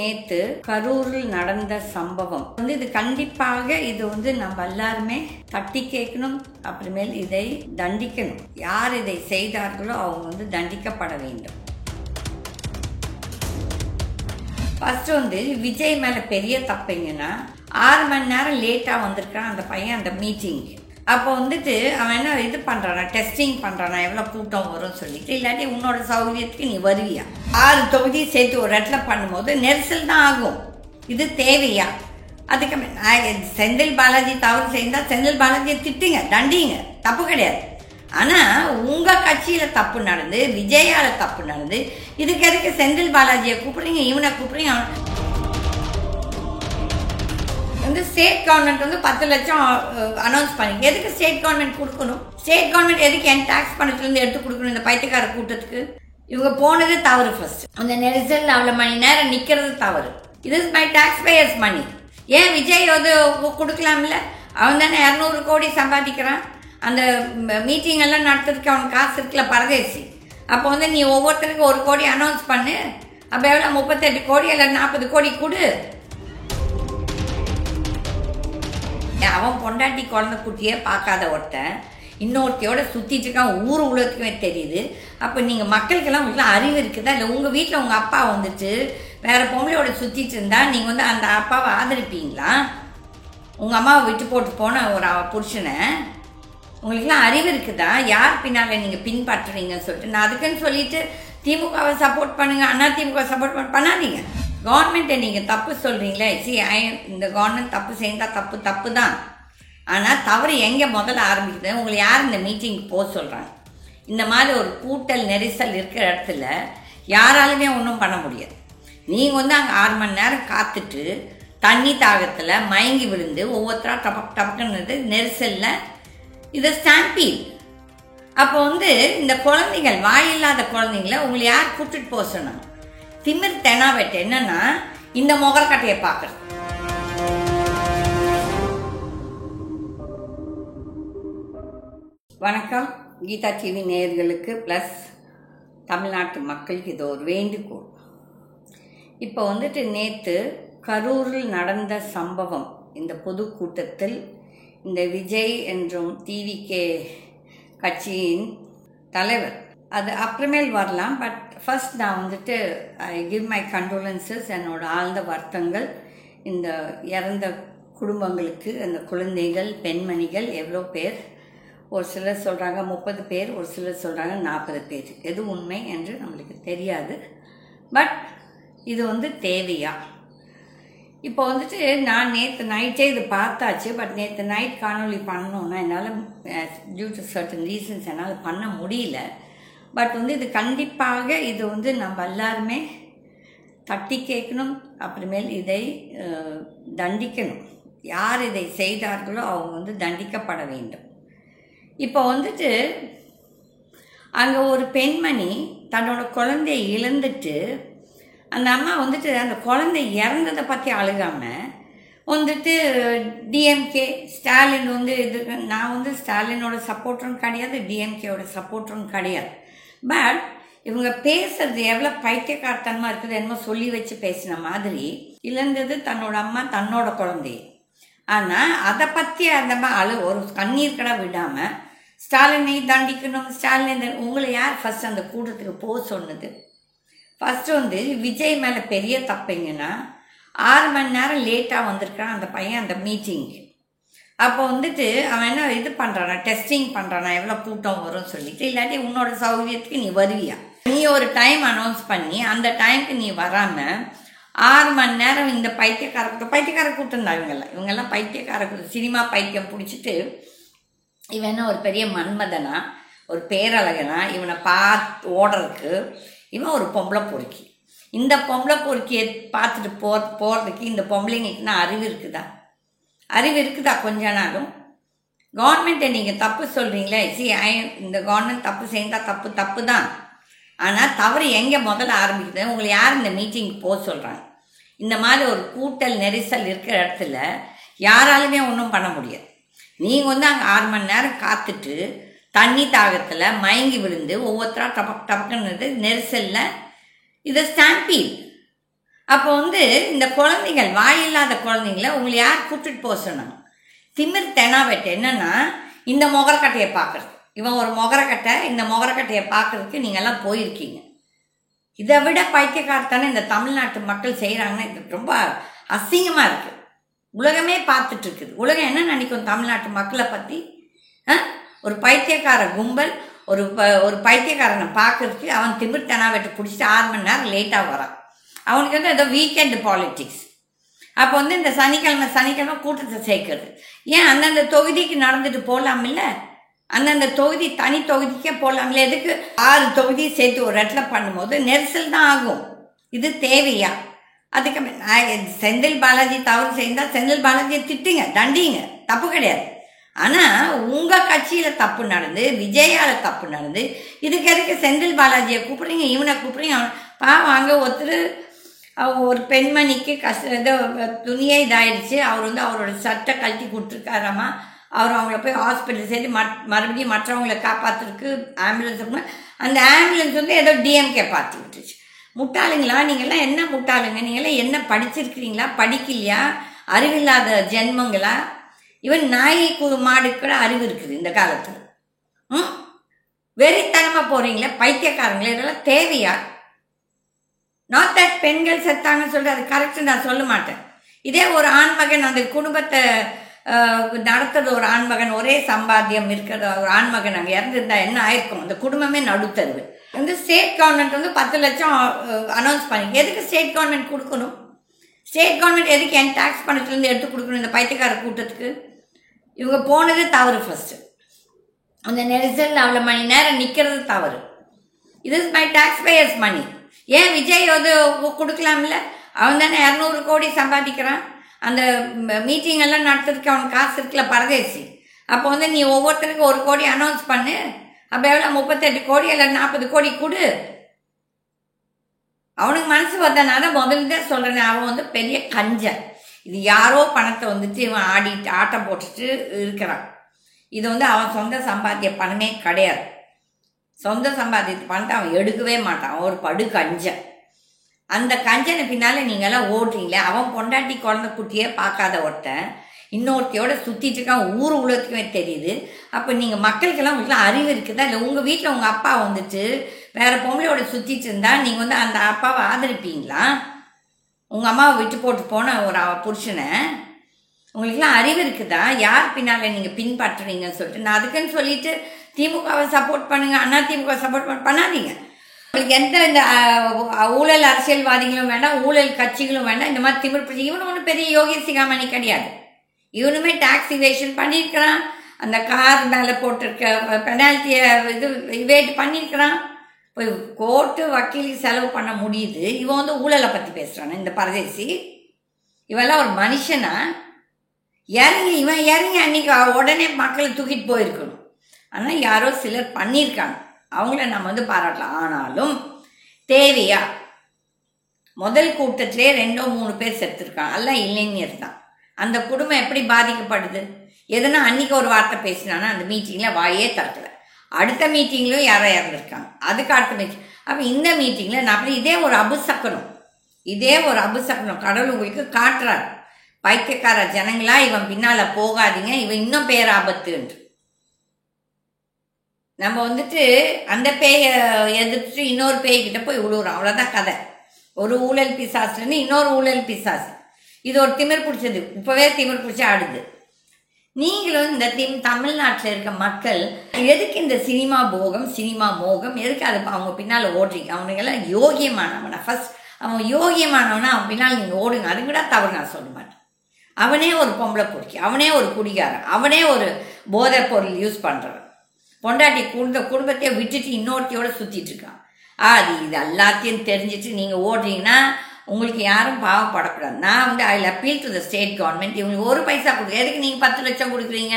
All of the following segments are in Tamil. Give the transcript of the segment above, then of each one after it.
நேத்து கரூரில் நடந்த சம்பவம் இது கண்டிப்பாக இது நம்ம எல்லாருமே தட்டி கேட்கணும். அப்புறமேல் இதை தண்டிக்கணும். யார் இதை செய்தார்களோ அவங்க தண்டிக்கப்பட வேண்டும். ஃபர்ஸ்ட் விஜய் மேல பெரிய தப்புங்கன்னா 6 மணி நேரம் லேட்டா வந்திருக்கான் அந்த பையன் அந்த மீட்டிங். அப்போ அவன் என்ன இது பண்றானா, டெஸ்டிங் பண்றானா எவ்வளவு கூட்டம் வரும் சொல்லிட்டு, இல்லாட்டி உன்னோட சௌகரியத்துக்கு நீ வருவியா? 6 தொகுதி சேர்த்து ஒரு இடத்துல பண்ணும்போது நெரிசல் தான் ஆகும். இது தேவையா? அதுக்கு செந்தில் பாலாஜி தவறு செய்தா செந்தில் பாலாஜியை திட்டுங்க, தண்டிங்க, தப்பு கிடையாது. ஆனா உங்க கட்சியில தப்பு நடந்து, விஜயால தப்பு நடந்து, இதுக்கு எதுக்கு செந்தில் பாலாஜியை கூப்பிடுறீங்க, இவனை கூப்பிடுறீங்க? ஸ்டேட் கவர்மெண்ட் 10 லட்சம் அனௌன்ஸ் பண்ணி, எதுக்கு ஸ்டேட் கவர்மெண்ட் கொடுக்கணும்? ஸ்டேட் கவர்மெண்ட் எதுக்கு என் டாக்ஸ் பணத்துல இருந்து எடுத்து கொடுக்கணும் இந்த பைத்தியக்கார கூட்டத்துக்கு? இவங்க போனது தவறு. ஃபர்ஸ்ட் அந்த நெரிசல் அவ்வளவு மணி நேரம் நிக்கிறது தவறு. இது மை டாக்ஸ் பேயர்ஸ் மணி. ஏன் விஜய் கொடுக்கலாம்ல? அவன் தானே 200 கோடி சம்பாதிக்கிறான். அந்த மீட்டிங் எல்லாம் நடத்துறதுக்கு அவன் காசு இருக்குல்ல, பரதேசி. அப்போ நீ ஒவ்வொருத்தருக்கும் 1 கோடி அனௌன்ஸ் பண்ணு. அப்ப எவ்வளவு 38 கோடி இல்ல 40 கோடி கொடு. அவன் பொண்டாட்டி குழந்தை குட்டியே பார்க்காத ஒருத்தன் இன்னொருத்தையோட சுத்திட்டு இருக்கான், ஊர் உலகத்துக்குமே தெரியுது. அப்ப நீங்க மக்களுக்கெல்லாம் உங்களுக்கு அறிவு இருக்குதா? இல்லை உங்க வீட்டுல உங்க அப்பா வேற பொம்பளையோட சுத்திட்டு இருந்தா நீங்க அந்த அப்பாவை ஆதரிப்பீங்களா? உங்க அம்மாவை விட்டு போட்டு போன ஒரு புருஷனை உங்களுக்குலாம் அறிவு இருக்குதா? யார் பின்னால நீங்க பின்பற்றுறீங்கன்னு சொல்லிட்டு, நான் அதுக்குன்னு சொல்லிட்டு திமுகவை சப்போர்ட் பண்ணுங்க, அண்ணா திமுக சப்போர்ட் பண்ணாதீங்க. கவர்மெண்ட்டை நீங்க தப்பு சொல்றீங்களே, இந்த கவர்மெண்ட் தப்பு செய்தா தப்பு தான். ஆனா தவறு எங்க முதல்ல ஆரம்பிக்குது? உங்களை யார் இந்த மீட்டிங்க்கு போக சொல்றாங்க? இந்த மாதிரி ஒரு கூட்டல் நெரிசல் இருக்கிற இடத்துல யாராலுமே ஒன்றும் பண்ண முடியாது. நீங்க அங்க 6 மணி நேரம் காத்துட்டு தண்ணி தாகத்துல மயங்கி விழுந்து ஒவ்வொருத்தரா டபக்குன்னு நெரிசல்ல இதை ஸ்டாம்பீட். அப்போ இந்த குழந்தைகள், வாயில்லாத குழந்தைங்களை உங்களை யார் கூப்பிட்டுட்டு போக சொன்னாங்க? திமிர் தெனாவெட்டு என்னன்னா இந்த முகரக்கட்டையை பார்க்கறது. வணக்கம். கீதா டிவி நேயர்களுக்கு பிளஸ் தமிழ்நாட்டு மக்களுக்கு இது ஒரு வேண்டுகோள். இப்போ நேத்து கரூரில் நடந்த சம்பவம், இந்த பொதுக்கூட்டத்தில் இந்த விஜய் என்றும் டிவிகே கட்சியின் தலைவர், அது அப்புறமேல் வரலாம். பட் ஃபர்ஸ்ட் நான் ஐ கிவ் மை கண்டோலன்சஸ், என்னோட ஆழ்ந்த வருத்தங்கள் இந்த இறந்த குடும்பங்களுக்கு. அந்த குழந்தைகள், பெண்மணிகள் எவ்வளோ பேர், ஒரு சிலர் சொல்கிறாங்க 30 பேர், ஒரு சிலர் சொல்கிறாங்க 40 பேர். எது உண்மை என்று நம்மளுக்கு தெரியாது. பட் இது தேவையா? இப்போ நான் நேற்று நைட்டே இது பார்த்தாச்சு. பட் நேற்று நைட் காணொலி பண்ணோன்னா என்னால் டியூ டு சர்டன் ரீசன்ஸ் என்னால் பண்ண முடியல. பட் இது கண்டிப்பாக இது நம்ம எல்லாருமே தட்டி கேட்கணும். அப்புறமேல் இதை தண்டிக்கணும். யார் இதை செய்தார்களோ அவங்க தண்டிக்கப்பட வேண்டும். இப்போ அங்கே ஒரு பெண்மணி தன்னோட குழந்தையை இழந்துட்டு, அந்த அம்மா அந்த குழந்தை இறந்ததை பற்றி அழுகாம டிஎம்கே ஸ்டாலின் இது, நான் ஸ்டாலினோட சப்போர்ட்டரும் கிடையாது, டிஎம்கேவோட சப்போர்ட்டரும் கிடையாது. பட் இவங்க பேசுறது எவ்வளோ பைத்தியக்காரத்தனமா இருக்குது. என்னமோ சொல்லி வச்சு பேசின மாதிரி. இழந்தது தன்னோட அம்மா, தன்னோட குழந்தைய. ஆனால் அதை பற்றி அந்த ஒரு கண்ணீர் கடை விடாம ஸ்டாலினை தண்டிக்கணும், ஸ்டாலினை. உங்களை யார் ஃபர்ஸ்ட் அந்த கூட்டத்துக்கு போக சொன்னது? ஃபர்ஸ்ட் விஜய் மேல பெரிய தப்புங்கன்னா 6 மணி நேரம் லேட்டா வந்திருக்கான் அந்த பையன் அந்த மீட்டிங். அப்போ அவன் என்ன இது பண்றானா, டெஸ்டிங் பண்றானா எவ்வளவு கூட்டம் வரும் சொல்லிட்டு, இல்லாட்டி உன்னோட சௌகரியத்துக்கு நீ வருவியா? நீ ஒரு டைம் அனௌன்ஸ் பண்ணி அந்த டைமுக்கு நீ வராம 6 மணி நேரம் இந்த பைத்தியக்கார கூட்டம் தான் இவங்கெல்லாம் பைத்தியக்கார கூட்டம். சினிமா பைத்தியம் பிடிச்சிட்டு இவன் என்ன ஒரு பெரிய மன்மதனா, ஒரு பேரழகனா, இவனை பார்த்து ஓடுறதுக்கு இவன் ஒரு பொம்பளை பொறுக்கி. இந்த பொம்பளை பொறுக்கியை பார்த்துட்டு போகிறதுக்கு இந்த பொம்பளைங்களுக்குன்னா அறிவு இருக்குதா? அறிவு இருக்குதா கொஞ்ச நாளும்? கவர்மெண்ட்டை நீங்கள் தப்பு சொல்கிறீங்களே, இந்த கவர்மெண்ட் தப்பு செய்தா தப்பு தான். ஆனால் தவறு எங்கே முதல்ல ஆரம்பிக்குது? உங்களை யார் இந்த மீட்டிங்க்கு போக சொல்கிறாங்க? இந்த மாதிரி ஒரு கூட்டல் நெரிசல் இருக்கிற இடத்துல யாராலுமே ஒன்றும் பண்ண முடியாது. நீங்கள் அங்கே 6 மணி நேரம் காத்துட்டு தண்ணி தாகத்தில் மயங்கி விழுந்து ஒவ்வொருத்தரா டபக்குன்னு நெரிசலில் இதை ஸ்டாம்பீட். அப்போ வந்து இந்த குழந்தைகள், வாயில்லாத குழந்தைங்கள உங்களை யார் கூப்பிட்டுட்டு போக சொன்னாங்க? திமிர் தெனாவெட்டு என்னன்னா, இந்த முகரக்கட்டையை பார்க்குறது, இவன் ஒரு முகரக்கட்டை, இந்த முகரக்கட்டையை பார்க்கறதுக்கு நீங்கள்லாம் போயிருக்கீங்க. இதை விட பைத்தியக்காரத்தானே இந்த தமிழ்நாட்டு மக்கள் செய்கிறாங்கன்னா இது ரொம்ப அசிங்கமாக இருக்குது. உலகமே பார்த்துட்டு இருக்குது. உலகம் என்ன நினைக்கும் தமிழ்நாட்டு மக்களை பற்றி? ஒரு பைத்தியக்கார கும்பல் ஒரு பைத்தியக்காரனை பார்க்கறதுக்கு அவன் திமிர் தெனாவெட்டு பிடிச்சிட்டு 6 மணி நேரம் லேட்டாக வரான். அவனுக்கு வந்து ஏதோ வீக்கெண்டு பாலிட்டிக்ஸ். அப்போ வந்து இந்த சனிக்கிழமை கூட்டத்தை சேர்க்கறது ஏன்? அந்தந்த தொகுதிக்கு நடந்துட்டு போகலாமில்ல? அந்தந்த தொகுதி தனி தொகுதிக்கே போகலாம்ல? எதுக்கு 6 தொகுதி சேர்த்து ஒரு இடத்துல பண்ணும்போது நெரிசல் தான் ஆகும். இது தேவையா? அதுக்கு செந்தில் பாலாஜி தவறு செய்தால் செந்தில் பாலாஜியை திட்டுங்க, தண்டிங்க, தப்பு கிடையாது. ஆனால் உங்கள் கட்சியில் தப்பு நடந்து, விஜயால் தப்பு நடந்து, இதுக்கு எதுக்கு செந்தில் பாலாஜியை கூப்பிட்றீங்க, இவனை கூப்பிட்றீங்க? வாங்க ஒருத்தர் ஒரு பெண்மணிக்கு ஏதோ துணியே இதாயிடுச்சு, அவர் வந்து அவரோட சட்டை கழட்டி கொடுத்துருக்காராமா, அவர் அவங்கள போய் ஹாஸ்பிட்டல் சேர்த்து மறுபடியும் மற்றவங்களை காப்பாற்றுறதுக்கு ஆம்புலன்ஸ், அந்த ஆம்புலன்ஸ் வந்து ஏதோ டிஎம்கே பார்த்து விட்டுருச்சு. முட்டாளுங்களா நீங்கள்லாம்? என்ன முட்டாளுங்க நீங்கள்லாம்? என்ன படிச்சிருக்கிறீங்களா, படிக்கலையா, அறிவில்லாத ஜென்மங்களா? இவன் நாய் மாடு கூட அறிவு இருக்குது இந்த காலத்தில். வெறித்தனமாக போகிறீங்களே பைத்தியக்காரங்களே, இதெல்லாம் தேவையா? நாட் தட் பெண்கள் செத்தாங்கன்னு சொல்லிட்டு அது கரெக்டு நான் சொல்ல மாட்டேன். இதே ஒரு ஆண்மகன் அந்த குடும்பத்தை நடத்துறது, ஒரு ஆண்மகன் ஒரே சம்பாத்தியம் இருக்கிற ஒரு ஆண்மகன் அங்கே இறந்துருந்தா என்ன ஆயிருக்கும்? அந்த குடும்பமே நடுத்தருவு. வந்து ஸ்டேட் கவர்மெண்ட் வந்து 10 லட்சம் அனௌன்ஸ் பண்ணி, எதுக்கு ஸ்டேட் கவர்மெண்ட் கொடுக்கணும்? ஸ்டேட் கவர்மெண்ட் எதுக்கு என் டேக்ஸ் பணத்துலேருந்து எடுத்து கொடுக்கணும் இந்த பைத்தியக்கார கூட்டத்துக்கு? இவங்க போனது தவறு. ஃபஸ்ட்டு அந்த நெரிசல் அவ்வளோ மணி நேரம் நிற்கிறது தவறு. இது இஸ் மை டாக்ஸ் பேயர்ஸ் மணி. ஏன் விஜய் வந்து கொடுக்கலாம்ல? அவன் தானே 200 கோடி சம்பாதிக்கிறான். அந்த மீட்டிங் எல்லாம் நடத்துறதுக்கு அவனுக்கு காசு இருக்குல்ல, பரதேசி. அப்போ வந்து நீ ஒவ்வொருத்தருக்கும் 1 கோடி அனௌன்ஸ் பண்ணு. அப்போ எவ்வளோ? 38 கோடி இல்லை 40 கோடி கொடு. அவனுக்கு மனசு வந்தனால முதல்ல சொல்கிறேன், அவன் வந்து பெரிய கஞ்சன். இது யாரோ பணத்தை வந்துட்டு இவன் ஆட்டம் போட்டுட்டு இருக்கிறான். இது வந்து அவன் சொந்த சம்பாத்திய பணமே கிடையாது. சொந்த சம்பாதித்த பணத்தை அவன் எடுக்கவே மாட்டான். அவன் ஒரு படு கஞ்சன். அந்த கஞ்சனை பின்னால் நீங்கள்லாம் ஓடுறீங்களே. அவன் பொண்டாட்டி குழந்தை குட்டியே பார்க்காத ஒருத்தன் இன்னொருத்தையோட சுற்றிட்டு இருக்கான். ஊர் உலகத்துக்குமே தெரியுது. அப்போ நீங்கள் மக்களுக்கெல்லாம் உங்களுக்குலாம் அறிவு இருக்குதா? இல்லை உங்கள் வீட்டில் உங்கள் அப்பா வந்துட்டு வேறு பொம்பளையோட சுற்றிட்டு இருந்தா நீங்கள் வந்து அந்த அப்பாவை ஆதரிப்பீங்களா? உங்கள் அம்மாவை விட்டு போட்டு போன ஒரு புருஷனை உங்களுக்குலாம் அறிவு இருக்குதா? யார் பின்னால் நீங்கள் பின்பற்றுறீங்கன்னு சொல்லிட்டு நான் அதுக்குன்னு சொல்லிட்டு திமுகவை சப்போர்ட் பண்ணுங்க, அண்ணா திமுக சப்போர்ட் பண்ணாதீங்க. உங்களுக்கு எந்த இந்த ஊழல் அரசியல்வாதிகளும் வேண்டாம், ஊழல் கட்சிகளும் வேண்டாம். இந்த மாதிரி திமிர் பிடிச்சி இவனு ஒன்றும் பெரிய யோகி சிகாமணி கிடையாது. இவனுமே டாக்ஸ் இவேஷன் பண்ணியிருக்கிறான். அந்த கார் மேலே போட்டிருக்க பெனால்ட்டியை இவேட் பண்ணியிருக்கிறான். போய் கோர்ட்டு வக்கீலுக்கு செலவு பண்ண முடியுது. இவன் வந்து ஊழலை பற்றி பேசுகிறான் இந்த பரதேசி. இவெல்லாம் ஒரு மனுஷனா? இவன் இறங்கி அன்னைக்கு உடனே மக்களை தூக்கிட்டு போயிருக்கணும். ஆனால் யாரோ சிலர் பண்ணியிருக்காங்க, அவங்கள நம்ம வந்து பாராட்டலாம். ஆனாலும் தேவையா? முதல் கூட்டத்திலே 2-3 பேர் செத்துருக்காங்க, எல்லாம் இளைஞர் தான். அந்த குடும்பம் எப்படி பாதிக்கப்படுது? எதுனா அன்னைக்கு ஒரு வார்த்தை பேசினானா அந்த மீட்டிங்கில் வாயே திறக்கல. அடுத்த மீட்டிங்லையும் யாரோ இறந்துருக்காங்க, அதுக்கு அடுத்த மீட்டிங். அப்போ இந்த மீட்டிங்கில் நான் இதே ஒரு அபுசக்கனம் கடவுள் உங்களுக்கு காட்டுறாரு. பைத்தியக்கார ஜனங்களா, இவன் பின்னால் போகாதீங்க, இவன் இன்னும் பேராபத்து என்று. நம்ம வந்துட்டு அந்த பேயை எதிர்த்து இன்னொரு பேய்கிட்ட போய் விழுவுறோம், அவ்வளோதான் கதை. ஒரு ஊழல் பிசாசுன்னு இன்னொரு ஊழல் பிசாசு. இது ஒரு திமிர் பிடிச்சது, இப்போவே திமிர் பிடிச்சி ஆடுது. நீங்களும் இந்த தமிழ்நாட்டில் இருக்க மக்கள் எதுக்கு இந்த சினிமா மோகம் எதுக்கு அது அவங்க பின்னால் ஓடுறீங்க? அவனுங்கெல்லாம் யோகியமானவனா? ஃபர்ஸ்ட் அவன் யோகியமானவனா அவன் பின்னால் நீங்கள் ஓடுங்க. அது கூட தவறு நான் சொல்ல மாட்டேன். அவனே ஒரு பொம்பளை பொறுக்கி, அவனே ஒரு குடிகாரன், அவனே ஒரு போதைப் பொருள் யூஸ் பண்ணுறவன், பொண்டாட்டி குடும்பத்தையே விட்டுட்டு இன்னொருத்தையோட சுற்றிட்டு இருக்கான். அது இது எல்லாத்தையும் தெரிஞ்சிட்டு நீங்கள் ஓடுறீங்கன்னா உங்களுக்கு யாரும் பாவப்படக்கூடாது. நான் வந்து I appeal to the state government. இவங்களுக்கு 1 பைசா கொடுக்குறது எதுக்கு? நீங்கள் 10 லட்சம் கொடுக்குறீங்க.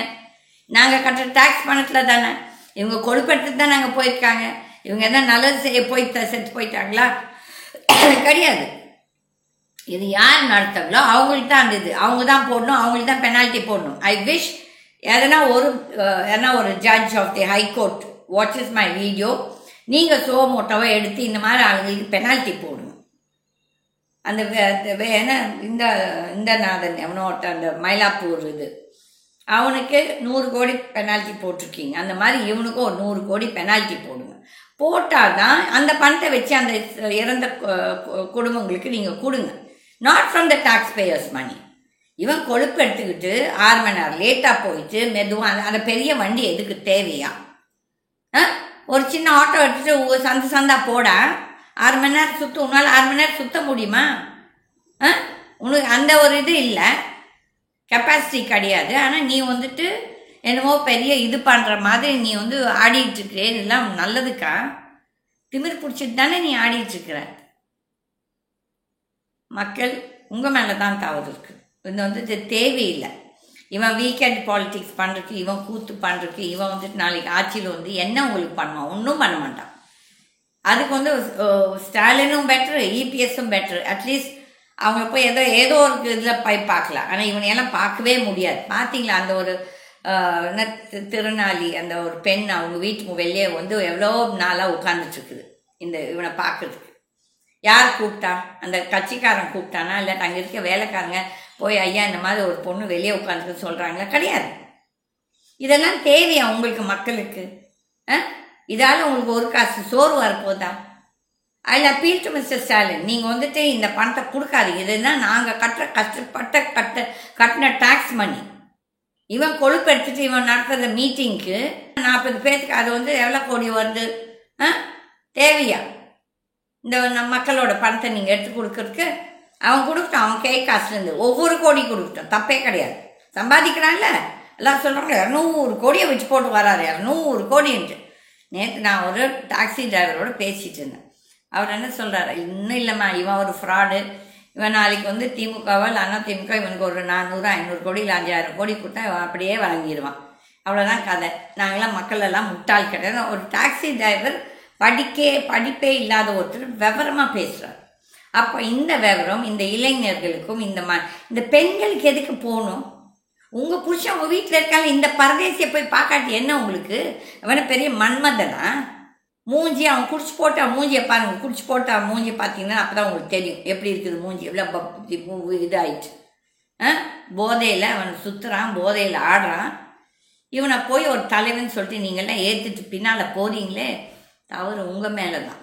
நாங்கள் கட்டுற டேக்ஸ் பணத்தில் தானே. இவங்க கொழுப்பெடுத்து தான் நாங்கள் போயிருக்காங்க. இவங்க என்ன நல்லது செய்ய செத்து போயிட்டாங்களா? கிடையாது. இது யார் நடத்தாங்களோ அவங்களுக்கு தான் அந்த இது அவங்க தான் போடணும், அவங்களுக்கு தான் பெனால்ட்டி போடணும். ஐ விஷ் எதனா ஒரு judge of the high court watches my video, நீங்கள் சோமோட்டோவை எடுத்து இந்த மாதிரி அவங்களுக்கு பெனால்ட்டி போடணும். அந்த ஏன்னா இந்த இந்த நாதன் எவனோட்ட அந்த மயிலாப்பூர் இது அவனுக்கு 100 கோடி பெனால்ட்டி போட்டிருக்கீங்க. அந்த மாதிரி இவனுக்கும் ஒரு 100 கோடி பெனால்ட்டி போடுங்க. போட்டால் தான் அந்த பணத்தை வச்சு அந்த இறந்த குடும்பங்களுக்கு நீங்கள் கொடுங்க. Not from the tax payers money. இவன் கொழுப்பு எடுத்துக்கிட்டு 6 மணி நேரம் லேட்டாக போயிட்டு மெதுவாக அந்த பெரிய வண்டி எதுக்கு தேவையா? ஒரு சின்ன ஆட்டோ எடுத்துகிட்டு சந்தா போட 6 மணி நேரம் சுற்று. உன்னால் 6 மணி நேரம் சுற்ற முடியுமா? உனக்கு அந்த ஒரு இது இல்லை, கெப்பாசிட்டி கிடையாது. ஆனால் நீ வந்துட்டு என்னமோ பெரிய இது பண்ணுற மாதிரி நீ வந்து ஆடிட்டுருக்கிறே. இதெல்லாம் நல்லதுக்கா? திமிர் பிடிச்சிட்டு தானே நீ ஆடிட்டுருக்கிற. மக்கள் உங்கள் மேலே தான் தவறு இருக்குது. இது வந்துட்டு தேவையில்லை. இவன் வீக்கெண்ட் பாலிட்டிக்ஸ் பண்ணுறதுக்கு, இவன் கூத்து பண்ணுறதுக்கு, இவன் வந்துட்டு நாளைக்கு ஆட்சியில் வந்து என்ன உங்களுக்கு பண்ணுவான்? ஒன்றும் பண்ண மாட்டான். அதுக்கு வந்து ஸ்டாலினும் பெட்ரு, இபிஎஸும் பெட்ரு. அட்லீஸ்ட் அவங்க போய் ஏதோ ஒரு இதில் போய் பார்க்கலாம். ஆனால் இவனையெல்லாம் பார்க்கவே முடியாது. பார்த்தீங்களா அந்த ஒரு திருநாளி அந்த ஒரு பெண் அவங்க வீட்டுக்கு வெளியே வந்து எவ்வளோ நாளாக உட்காந்துட்ருக்குது இந்த இவனை பார்க்கறதுக்கு. யார் கூப்பிட்டா? அந்த கட்சிக்காரன் கூப்பிட்டானா? இல்லை அங்கே இருக்க வேலைக்காரங்க போய் ஐயா இந்த மாதிரி ஒரு பொண்ணு வெளியே உட்காந்துட்டு சொல்கிறாங்களா? கிடையாது. இதெல்லாம் தேவையா உங்களுக்கு மக்களுக்கு? இதால் உங்களுக்கு ஒரு காசு சோறு வரப்போதா? அதில் அப்பீல் டு மிஸ்டர் ஸ்டாலின், நீங்கள் வந்துட்டு இந்த பணத்தை கொடுக்காதீங்க. இதுதான் நாங்கள் கட்டின டாக்ஸ் மணி. இவன் கொழுப்பு எடுத்துட்டு இவன் நடத்துகிற மீட்டிங்க்கு 40 பேர்த்துக்கு அது வந்து எவ்வளோ கோடி வருது? தேவையா? இந்த நம்ம மக்களோட பணத்தை நீங்கள் எடுத்து கொடுக்கறதுக்கு அவன் கொடுக்கட்டும். அவன் கை காசுலேருந்து ஒவ்வொரு கோடி கொடுக்கட்டும், தப்பே கிடையாது. சம்பாதிக்கிறான்ல. எல்லாம் சொல்கிறாங்க 200 கோடியை வச்சு போட்டு வராரு, 200 கோடின்ட்டு. நேற்று நான் ஒரு டாக்ஸி டிரைவரோடு பேசிகிட்டு இருந்தேன். அவர் என்ன சொல்கிறாரு, இன்னும் இல்லைம்மா இவன் ஒரு ஃப்ராடு, இவன் நாளைக்கு வந்து திமுகவோ இல்லைன்னா திமுக இவனுக்கு ஒரு 400 500 கோடி இல்லை 5000 கோடி கொடுத்தா இவன் அப்படியே வாங்கிடுவான். அவ்வளோதான் கதை. நாங்களாம் மக்கள் எல்லாம் முட்டாள் கிடையாது. ஒரு டாக்ஸி டிரைவர் படிப்பே இல்லாத ஒருத்தர் விவரமாக பேசுகிறார். அப்போ இந்த விவரம் இந்த இளைஞர்களுக்கும் இந்த பெண்களுக்கு எதுக்கு போகணும்? உங்கள் புருஷன் உங்கள் வீட்டில் இருக்காங்க, இந்த பரதேசியை போய் பார்க்காட்டி என்ன உங்களுக்கு? அவனை பெரிய மன்மதனா? மூஞ்சி அவன் குடிச்சு போட்டா மூஞ்சியை பாருங்க. குடிச்சு போட்டா மூஞ்சியை பார்த்தீங்கன்னா அப்போ தான் உங்களுக்கு தெரியும் எப்படி இருக்குது மூஞ்சி. எவ்வளோ இதாயிடுச்சு. போதையில் அவன் சுற்றுறான், போதையில் ஆடுறான். இவனை போய் ஒரு தலைவன் சொல்லிட்டு நீங்கள்லாம் ஏற்றுட்டு பின்னால் போகிறீங்களே, தவறு உங்கள் மேலே தான்.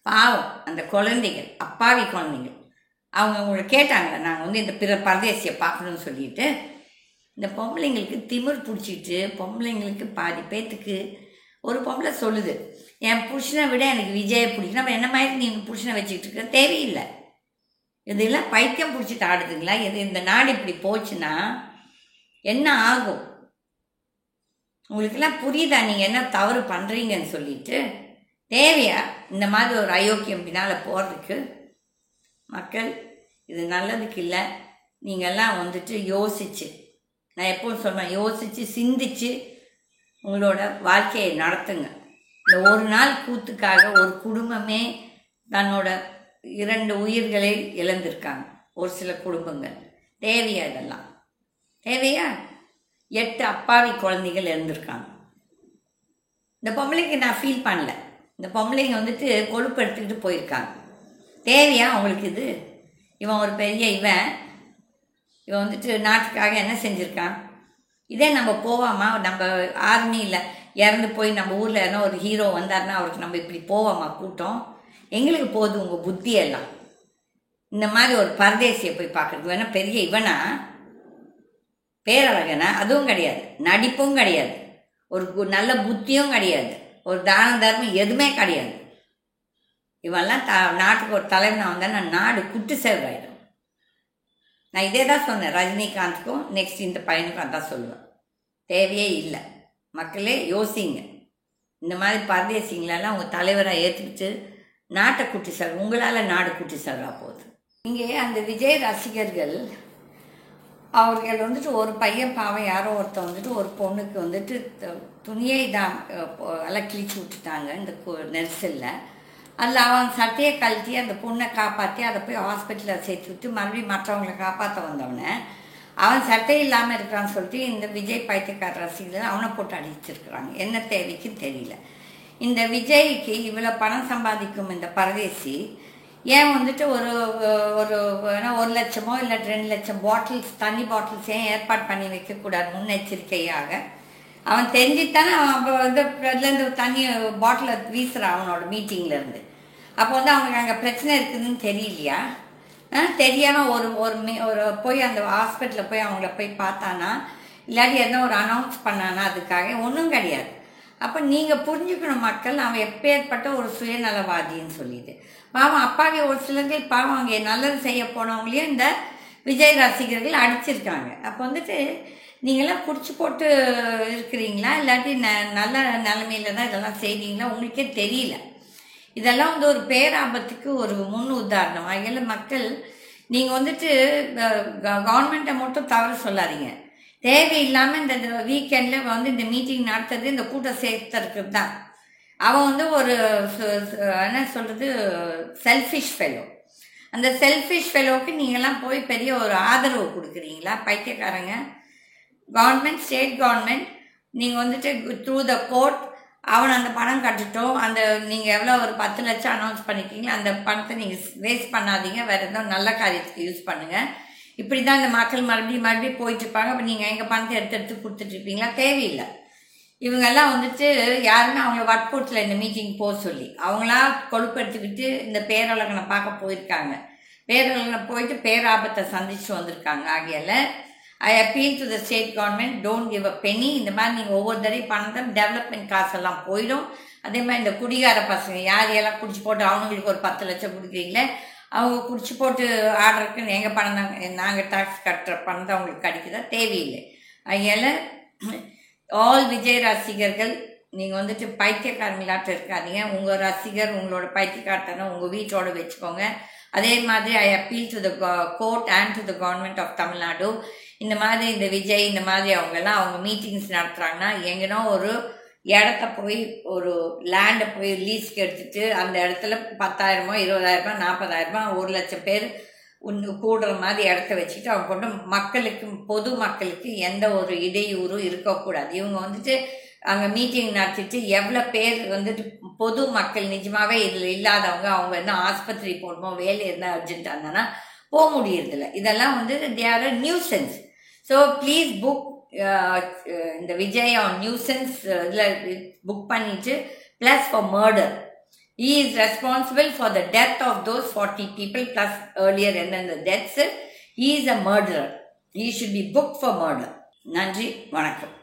பாவம் அந்த குழந்தைகள், அப்பாவி குழந்தைகள். அவங்க உங்களை கேட்டாங்களே நாங்கள் வந்து இந்த பரதேசியை பார்க்கணும்னு சொல்லிட்டு. இந்த பொம்பளைங்களுக்கு திமிர் பிடிச்சிட்டு பொம்பளைங்களுக்கு பாதி பேத்துக்கு ஒரு பொம்பளை சொல்லுது, என் புருஷனை விட எனக்கு விஜயை பிடிக்கும். நம்ம என்ன மாதிரி நீ புருஷனை வச்சுக்கிட்டு இருக்க? தேவையில்லை. இதெல்லாம் பைத்தியம் பிடிச்சிட்டு ஆடுதுங்களா? இந்த நாடு இப்படி போச்சுன்னா என்ன ஆகும்? உங்களுக்கெல்லாம் புரியுதா நீங்கள் என்ன தவறு பண்ணுறீங்கன்னு சொல்லிட்டு? தேவையா இந்த மாதிரி ஒரு அயோக்கியம் பின்னால் போகிறதுக்கு? மக்கள் இது நல்லதுக்கு இல்லை. நீங்கள்லாம் வந்துட்டு யோசிச்சு, நான் எப்பவும் சொல்வேன், யோசித்து சிந்திச்சு உங்களோட வாழ்க்கையை நடத்துங்க. இந்த ஒரு நாள் கூத்துக்காக ஒரு குடும்பமே தன்னோட 2 உயிர்களை இழந்திருக்காங்க. ஒரு சில குடும்பங்கள். தேவையா இதெல்லாம்? தேவையா? 8 அப்பாவி குழந்தைகள் இறந்துருக்காங்க. இந்த பொம்பளைக்கு நான் ஃபீல் பண்ணல. இந்த பொம்பளைங்க வந்துட்டு கொழுப்பு எடுத்துக்கிட்டு போயிருக்காங்க. தேவையா அவங்களுக்கு இது? இவன் ஒரு பெரிய இவன் வந்துட்டு நாட்டுக்காக என்ன செஞ்சுருக்கான்? இதே நம்ம போவாமா? நம்ம ஆர்மியில் இறந்து போய் நம்ம ஊரில் என்ன ஒரு ஹீரோ வந்தார்னா அவருக்கு நம்ம இப்படி போவாமா கூட்டம்? எங்களுக்கு போகுது உங்கள் புத்தியெல்லாம். இந்த மாதிரி ஒரு பரதேசியை போய் பார்க்குறது வேணா பெரிய இவனா பேரழகனா? அதுவும் கிடையாது. நடிப்பும் கிடையாது. ஒரு நல்ல புத்தியும் கிடையாது. ஒரு தான தர்மம் எதுவுமே கிடையாது. இவெல்லாம் நாட்டுக்கு ஒரு தலைவனாக வந்தால் நான் நாடு குட்டு சேவாயிடும். நான் இதே தான் சொன்னேன் ரஜினிகாந்துக்கும் நெக்ஸ்ட் இந்த பையனுக்கும் அதான் சொல்லுவேன். தேவையே இல்லை. மக்களே யோசிங்க. இந்த மாதிரி பரதேசிங்களெல்லாம் உங்கள் தலைவராக ஏற்றுக்கிட்டு நாட்டை குட்டி செல்வ உங்களால் நாடு குட்டி செல்வா போகுது. இங்கே அந்த விஜய் ரசிகர்கள் அவர்கள் வந்துட்டு ஒரு பையன் பாவம் யாரோ ஒருத்தர் வந்துட்டு ஒரு பொண்ணுக்கு வந்துட்டு துணியை தான் எல்லாம் கிழிச்சு விட்டுட்டாங்க இந்த நெரிசலில். அதில் அவன் சட்டையை கழட்டி அந்த பொண்ணை காப்பாற்றி அதை போய் ஹாஸ்பிட்டலில் சேர்த்து விட்டு மறுபடியும் மற்றவங்களை காப்பாற்ற வந்தவனை அவன் சட்டை இல்லாமல் இருக்கிறான்னு சொல்லிட்டு இந்த விஜய் பைத்தியக்கார ரசிகர்கள் அவனை போட்டு அடிச்சிருக்கிறாங்க. என்ன தேவைக்கு தெரியல. இந்த விஜய்க்கு இவ்வளோ பணம் சம்பாதிக்கும் இந்த பரதேசி ஏன் வந்துட்டு ஒரு ஒரு 1 லட்சமோ இல்லை 2 லட்சம் பாட்டில்ஸ் தண்ணி பாட்டில்ஸ் ஏன் ஏற்பாடு பண்ணி வைக்கக்கூடாது முன்னெச்சரிக்கையாக? அவன் தெரிஞ்சுத்தானே அவன் அப்போ வந்து அதுலேருந்து தண்ணி பாட்டிலை வீசுகிறான் அவனோட மீட்டிங்லேருந்து. அப்போ வந்து அவனுக்கு அங்கே பிரச்சனை இருக்குதுன்னு தெரியலையா? தெரியாமல் ஒரு போய் அந்த ஹாஸ்பிட்டலில் போய் அவங்கள போய் பார்த்தானா, இல்லாட்டி எதனா ஒரு அனௌன்ஸ் பண்ணானா? அதுக்காக ஒன்றும் கிடையாது. அப்போ நீங்கள் புரிஞ்சுக்கணும் மக்கள், அவன் எப்பேற்பட்ட ஒரு சுயநலவாதின்னு சொல்லிட்டு. பாவம் அப்பாவி ஒரு சிலர்கள் பாவம் அங்கே நல்லது செய்ய போனவங்களையும் இந்த விஜய் ரசிகர்கள் அடிச்சிருக்காங்க. அப்போ வந்துட்டு நீங்களாம் குடிச்சு போட்டு இருக்கிறீங்களா, இல்லாட்டி நல்ல நிலைமையில தான் இதெல்லாம் செய்றீங்களா? உங்களுக்கே தெரியல. இதெல்லாம் வந்து ஒரு பேராபத்துக்கு ஒரு முன் உதாரணம். அதில் மக்கள் நீங்கள் வந்துட்டு கவர்மெண்ட்டை மட்டும் தவறு சொல்லாதீங்க. தேவையில்லாமல் இந்த வீக்கெண்டில் வந்து இந்த மீட்டிங் நடத்துறது இந்த கூட்டம் சேர்த்துறதுக்கு தான். அவன் வந்து ஒரு என்ன சொல்கிறது, செல்ஃபிஷ் ஃபெலோ. அந்த செல்ஃபிஷ் ஃபெலோவுக்கு நீங்கள்லாம் போய் பெரிய ஒரு ஆதரவு கொடுக்குறீங்களா? பைத்தியக்காரங்க. கவர்மெண்ட், ஸ்டேட் கவர்மெண்ட், நீங்கள் வந்துட்டு த்ரூ த கோர்ட் அவனை அந்த பணம் கட்டுட்டோம். அந்த நீங்கள் எவ்வளோ ஒரு 10 லட்சம் அனௌன்ஸ் பண்ணிக்கிங்களோ அந்த பணத்தை நீங்கள் வேஸ்ட் பண்ணாதீங்க, வேறு எதுவும் நல்ல காரியத்துக்கு யூஸ் பண்ணுங்கள். இப்படி தான் இந்த மக்கள் மறுபடியும் போயிட்டுருப்பாங்க. அப்போ நீங்கள் எங்கள் பணத்தை எடுத்து கொடுத்துட்ருப்பீங்களா? தேவையில்லை. இவங்கெல்லாம் வந்துட்டு யாருமே அவங்கள வற்புறுத்தல இந்த மீட்டிங் போக சொல்லி. அவங்களா கொழுப்பு எடுத்துக்கிட்டு இந்த பேரழகனை பார்க்க போயிருக்காங்க. பேரழகனை போயிட்டு பேராபத்தை சந்திச்சு வந்திருக்காங்க. ஆகையால் I appeal to the state government, don't give a penny. இந்த மாதிரி நீங்கள் ஒவ்வொரு தடவையும் பணத்தை டெவலப்மெண்ட் காசெல்லாம் போயிடும். அதே மாதிரி இந்த குடிகார பசங்க யாரையெல்லாம் குடிச்சு போட்டு அவங்களுக்கு ஒரு 10 லட்சம் கொடுக்குறீங்களே, அவங்க குடிச்சு போட்டு ஆர்டருக்கு எங்கள் பணம் தாங்க, நாங்கள் டாக்ஸ் கட்டுற பணம் தான் அவங்களுக்கு கிடைக்குதா? தேவையில்லை. அதனால் ஆல் விஜய் ரசிகர்கள், நீங்கள் வந்துட்டு பைத்தியக்காரங்களாட்ட இருக்காதீங்க. உங்கள் ரசிகர் உங்களோட பைத்தியக்காரத்தனை உங்கள் வீட்டோடு வச்சுக்கோங்க. அதே மாதிரி I appeal to the court and to the government of Tamil Nadu. இந்த மாதிரி இந்த விஜய் இந்த மாதிரி அவங்கெல்லாம் அவங்க மீட்டிங்ஸ் நடத்துகிறாங்கன்னா எங்கன்னா ஒரு இடத்த போய் ஒரு லேண்டை போய் லீஸ்க்கு எடுத்துட்டு அந்த இடத்துல 10,000, 20,000, 40,000, 1 லட்சம் பேர் கூடுற மாதிரி இடத்த வச்சுட்டு அவங்க கொண்டு மக்களுக்கு, பொது மக்களுக்கு எந்த ஒரு இடையூறும் இருக்கக்கூடாது. இவங்க வந்துட்டு அங்கே மீட்டிங் நடத்திட்டு எவ்வளோ பேர் வந்துட்டு பொது மக்கள் நிஜமாகவே இதில் இல்லாதவங்க, அவங்க என்ன ஆஸ்பத்திரி போகணுமோ வேலை இருந்தால் அர்ஜென்ட்டாக இருந்தானா போக முடியறதில்ல. இதெல்லாம் வந்து they are a nuisance. So please book இந்த விஜய் ஆன் நியூசன்ஸ் இதில் புக் பண்ணிட்டு plus for murder. He is responsible for the death of those 40 people plus earlier and then the deaths. He is a murderer. He should be booked for murder. நன்றி, வணக்கம்.